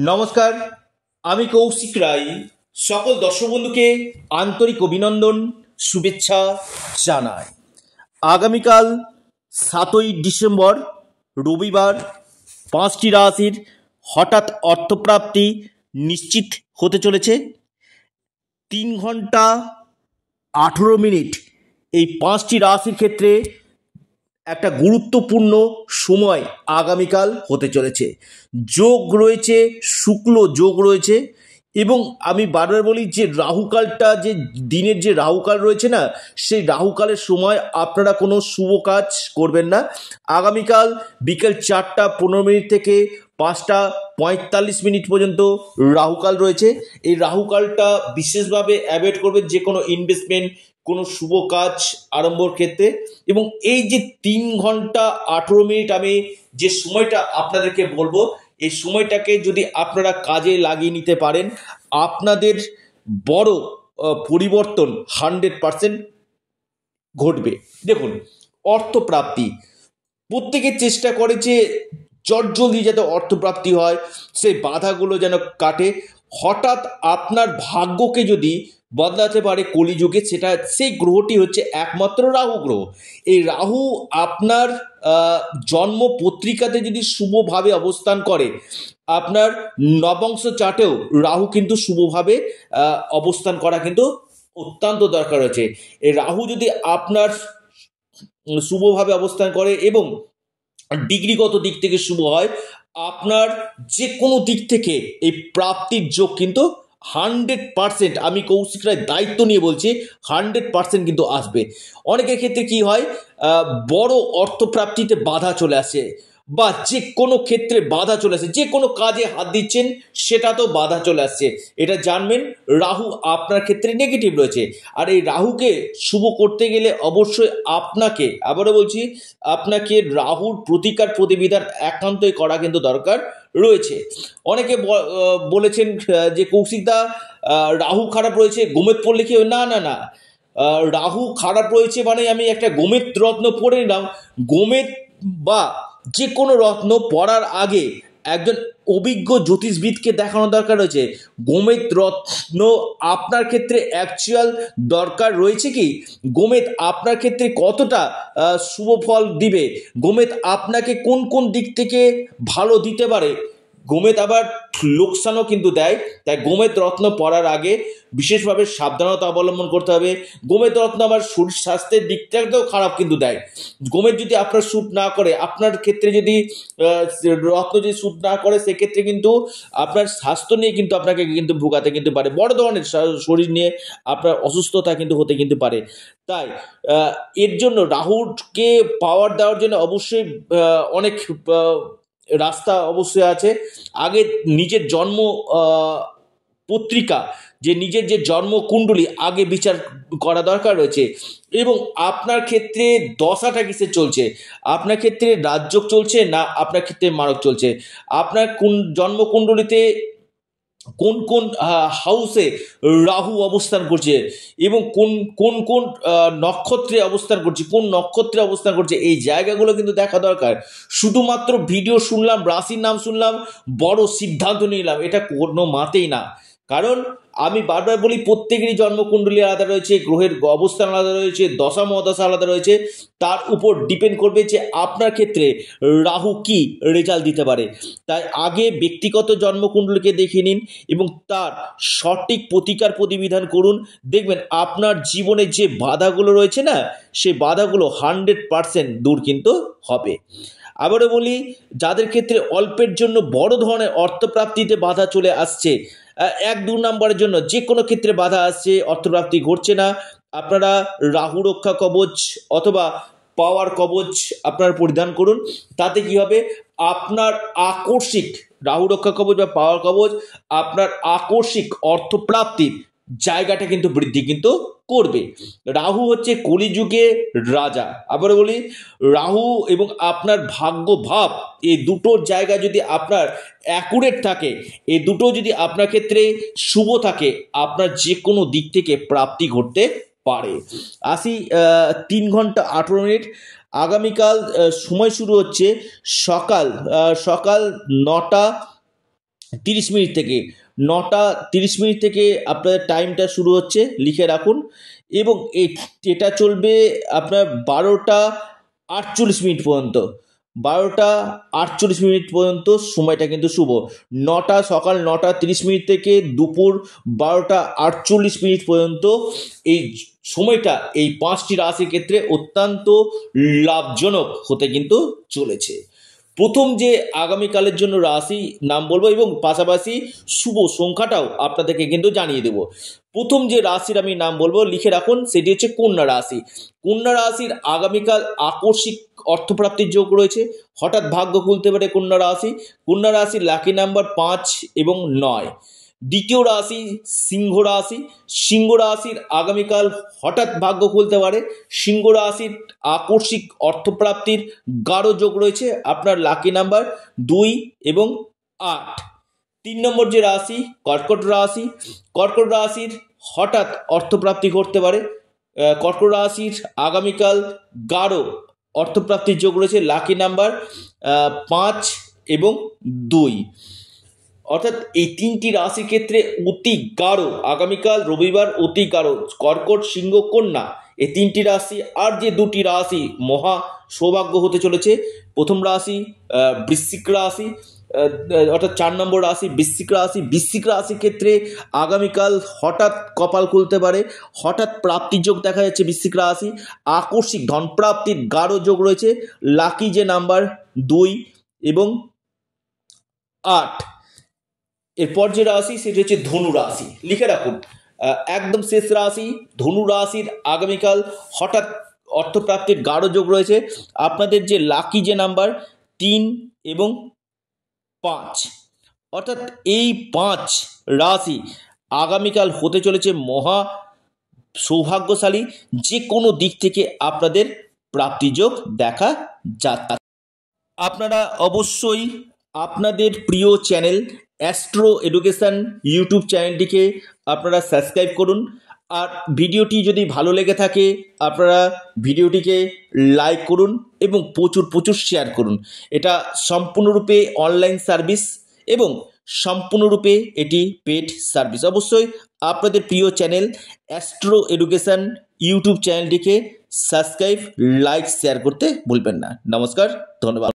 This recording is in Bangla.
নমস্কার, আমি কৌশিক রায়। সকল দর্শক বন্ধুকে আন্তরিক অভিনন্দন, শুভেচ্ছা জানাই। আগামীকাল 7ই ডিসেম্বর রবিবার 5টি রাশির হঠাৎ অর্থপ্রাপ্তি নিশ্চিত হতে চলেছে। 3 ঘন্টা 18 মিনিট এই 5টি রাশির ক্ষেত্রে একটা গুরুত্বপূর্ণ সময় আগামীকাল হতে চলেছে। যোগ রয়েছে, শুক্ল যোগ রয়েছে, এবং আমি বারবার বলি যে রাহুকালটা, যে দিনের যে রাহুকাল রয়েছে না, সেই রাহুকালের সময় আপনারা কোনো শুভ কাজ করবেন না। আগামীকাল বিকেল 4টা 15 মিনিট থেকে 5টা 45 মিনিট পর্যন্ত রাহুকাল রয়েছে। এই রাহুকালটা বিশেষভাবে অ্যাভয়েড করবেন যে কোনো ইনভেস্টমেন্ট, কোনো শুভ কাজ আরম্ভর ক্ষেত্রে। এবং এই যে 3 ঘন্টা 18 মিনিট আমি যে সময়টা আপনাদেরকে বলবো, এই সময়টাকে যদি আপনারা কাজে লাগিয়ে নিতে পারেন, আপনাদের বড় পরিবর্তন 100% ঘটবে। দেখুন, অর্থপ্রাপ্তি প্রত্যেকের চেষ্টা করে যে চটজলদি যাতে অর্থপ্রাপ্তি হয়, সেই বাধাগুলো যেন কাটে। হঠাৎ আপনার ভাগ্যকে যদি বদলাতে পারে কলিযুগে, সেটা সেই গ্রহটি হচ্ছে একমাত্র রাহু গ্রহ। এই রাহু আপনার জন্ম পত্রিকাতে যদি শুভভাবে অবস্থান করে, আপনার নবংশ চার্টেও রাহু কিন্তু শুভভাবে অবস্থান করা কিন্তু অত্যন্ত দরকার রয়েছে। এই রাহু যদি আপনার শুভভাবে অবস্থান করে এবং ডিগ্রিগত দিক থেকে শুভ হয়, আপনার যে কোনো দিক থেকে এই প্রাপ্তির যোগ কিন্তু 100%, আমি কৌশিক রায় দায়িত্ব নিয়ে বলছি, 100% কিন্তু আসবে। অনেকের ক্ষেত্রে কি হয়, বড় অর্থপ্রাপ্তিতে বাধা চলে আসে, বা যে কোনো ক্ষেত্রে বাধা চলে আসে, যে কোনো কাজে হাত দিচ্ছেন সেটাতেও বাধা চলে আসছে। এটা জানবেন রাহু আপনার ক্ষেত্রে নেগেটিভ রয়েছে। আর এই রাহুকে শুভ করতে গেলে অবশ্যই আপনাকে, আবারও বলছি, আপনাকে রাহুর প্রতিকার প্রতিবিধান একান্তই করা কিন্তু দরকার রয়েছে। অনেকে বলেছেন যে কৌশিকদা, রাহু খারাপ রয়েছে, গোমেদ পড়লে কি না না না, রাহু খারাপ রয়েছে মানে আমি একটা গোমেদ রত্ন পড়ে নিলাম। গোমেদ বা যে কোনো রত্ন পড়ার আগে একজন অভিজ্ঞ জ্যোতিষবিদকে দেখানো দরকার রয়েছে। গোমেদ রত্ন আপনার ক্ষেত্রে অ্যাকচুয়াল দরকার রয়েছে কি, গোমেদ আপনার ক্ষেত্রে কতটা শুভ ফল দিবে, গোমেদ আপনাকে কোন কোন দিক থেকে ভালো দিতে পারে, গোমেদ আবার লোকসানও কিন্তু দেয়। তাই গোমেদ রত্ন পড়ার আগে বিশেষভাবে সাবধানতা অবলম্বন করতে হবে। গোমেদ রত্ন আবার শরীর স্বাস্থ্যের দিকটাতেও খারাপ কিন্তু দেয়। গোমেদ যদি আপনার শ্যুট না করে, আপনার ক্ষেত্রে যদি রত্ন যদি শ্যুট না করে, সেক্ষেত্রে কিন্তু আপনার স্বাস্থ্য নিয়ে কিন্তু আপনাকে কিন্তু ভোগাতে কিন্তু পারে, বড় ধরনের শরীর নিয়ে আপনার অসুস্থতা কিন্তু হতে কিন্তু পারে। তাই এর জন্য রাহুকে পাওয়ার দেওয়ার জন্য অবশ্যই অনেক রাস্তা অবশ্যই আছে। আগে নিজের জন্ম পত্রিকা, যে নিজের যে জন্মকুণ্ডলী আগে বিচার করা দরকার রয়েছে, এবং আপনার ক্ষেত্রে দশাটা কিসে চলছে, আপনার ক্ষেত্রে রাজযোগ চলছে না আপনার ক্ষেত্রে মারক চলছে, আপনার কোন জন্মকুণ্ডলীতে কোন কোন হাউসে রাহু অবস্থান করছে, এবং কোন কোন কোন নক্ষত্রে অবস্থান করছে, কোন নক্ষত্রে অবস্থান করছে, এই জায়গাগুলো কিন্তু দেখা দরকার। শুধুমাত্র ভিডিও শুনলাম, রাশির নাম শুনলাম, বড় সিদ্ধান্ত নিলাম, এটা কোনো মাতেই না। কারণ আমি বারবার বলি, প্রত্যেকেরই জন্মকুণ্ডলী আলাদা রয়েছে, গ্রহের অবস্থান আলাদা রয়েছে, দশা মহাদশা আলাদা রয়েছে। তার উপর ডিপেন্ড করবে যে আপনার ক্ষেত্রে রাহু কি রেজাল্ট দিতে পারে। তাই আগে ব্যক্তিগত জন্মকুণ্ডলীকে দেখে নিন এবং তার সঠিক প্রতিকার প্রতিবিধান করুন। দেখবেন আপনার জীবনে যে বাধাগুলো রয়েছে না, সেই বাধাগুলো 100% দূর কিন্তু হবে। আবারও বলি, যাদের ক্ষেত্রে অল্পের জন্য বড় ধরনের অর্থপ্রাপ্তিতে বাধা চলে আসছে, 1-2 নম্বরের জন্য যে কোনো ক্ষেত্রে বাধা আসছে, অর্থপ্রাপ্তি ঘটছে না, আপনারা রাহু রক্ষা কবচ অথবা পাওয়ার কবচ আপনার পরিধান করুন। তাতে কি হবে, আপনার আকস্মিক রাহু রক্ষা কবচ বা পাওয়ার কবচ আপনার আকস্মিক অর্থপ্রাপ্তির জায়গাটা কিন্তু বৃদ্ধি কিন্তু করবে। রাহু হচ্ছে কলিযুগে রাজা। আবার বলি, রাহু এবং আপনার ভাগ্য ভাব, এই দুটোর জায়গা যদি আপনার অ্যাকুরেট থাকে, এই দুটো যদি আপনার ক্ষেত্রে শুভ থাকে, আপনার যে কোনো দিক থেকে প্রাপ্তি ঘটতে পারে। আসি 3 ঘন্টা 18 মিনিট আগামীকাল সময় শুরু হচ্ছে সকাল 9টা 30 মিনিট থেকে, 9টা 30 মিনিট থেকে আপনাদের টাইমটা শুরু হচ্ছে, লিখে রাখুন। এবং এটা চলবে আপনার 12টা 48 মিনিট পর্যন্ত। 12টা 48 মিনিট পর্যন্ত সময়টা কিন্তু শুভ। সকাল 9টা 30 মিনিট থেকে দুপুর 12টা 48 মিনিট পর্যন্ত এই সময়টা এই 5টি রাশির ক্ষেত্রে অত্যন্ত লাভজনক হতে কিন্তু চলেছে। প্রথম যে আগামীকালের জন্য রাশি নাম বলবো এবং পাশাপাশি শুভ সংখ্যাটাও আপনাদেরকে কিন্তু জানিয়ে দেব। প্রথম যে রাশির আমি নাম বলবো, লিখে রাখুন, সেটি হচ্ছে কন্যা রাশি। কন্যা রাশির আগামীকাল আকস্মিক অর্থপ্রাপ্তির যোগ রয়েছে, হঠাৎ ভাগ্য খুলতে পারে কন্যা রাশি। কন্যা রাশির লাকি নাম্বার 5 এবং 9। দ্বিতীয় রাশি সিংহ রাশি। সিংহ রাশির আগামীকাল হঠাৎ ভাগ্য খুলতে পারে। সিংহ রাশির আকস্মিক অর্থপ্রাপ্তির গাঢ় যোগ রয়েছে, আপনার লাকি নাম্বার 2 এবং 8। 3 নম্বর যে রাশি কর্কট রাশি। কর্কট রাশির হঠাৎ অর্থপ্রাপ্তি ঘটতে পারে। কর্কট রাশির আগামীকাল গাঢ় অর্থপ্রাপ্তির যোগ রয়েছে, লাকি নাম্বার 5 এবং 2। অর্থাৎ এই 3টি রাশির ক্ষেত্রে অতি গাঢ় আগামীকাল রবিবার, অতি গাঢ় কর্কট, সিংহ, কন্যা, এই 3টি রাশি। আর যে 2টি রাশি মহা সৌভাগ্য হতে চলেছে, প্রথম রাশি বৃশ্চিক রাশি, অর্থাৎ 4 নম্বর রাশি বৃশ্চিক রাশি। বৃশ্চিক রাশির ক্ষেত্রে আগামীকাল হঠাৎ কপাল খুলতে পারে, হঠাৎ প্রাপ্তির যোগ দেখা যাচ্ছে বৃশ্চিক রাশি। আকস্মিক ধন প্রাপ্তির গাঢ় যোগ রয়েছে, লাকি যে নাম্বার 2 এবং 8। এরপর যে রাশি সেটি হচ্ছে ধনু রাশি, লিখে রাখুন। একদম শেষ রাশি ধনু রাশির আগামীকাল হঠাৎ অর্থপ্রাপ্তির গাঢ় যোগ রয়েছে, আপনাদের যে লাকি যে নাম্বার 3 এবং 5। অর্থাৎ এই 5 রাশি আগামীকাল হতে চলেছে মহা সৌভাগ্যশালী। যে কোনো দিক থেকে আপনাদের প্রাপ্তিযোগ দেখা যাচ্ছে। আপনারা অবশ্যই আপনাদের প্রিয় চ্যানেল অ্যাস্ট্রো এডুকেশন ইউটিউব চ্যানেলটিকে আপনারা সাবস্ক্রাইব করুন। আর ভিডিওটি যদি ভালো লেগে থাকে আপনারা ভিডিওটিকে লাইক করুন এবং প্রচুর শেয়ার করুন। এটা সম্পূর্ণরূপে অনলাইন সার্ভিস এবং সম্পূর্ণরূপে এটি পেড সার্ভিস। অবশ্যই আপনাদের প্রিয় চ্যানেল অ্যাস্ট্রো এডুকেশন ইউটিউব চ্যানেলটিকে সাবস্ক্রাইব, লাইক, শেয়ার করতে ভুলবেন না। নমস্কার, ধন্যবাদ।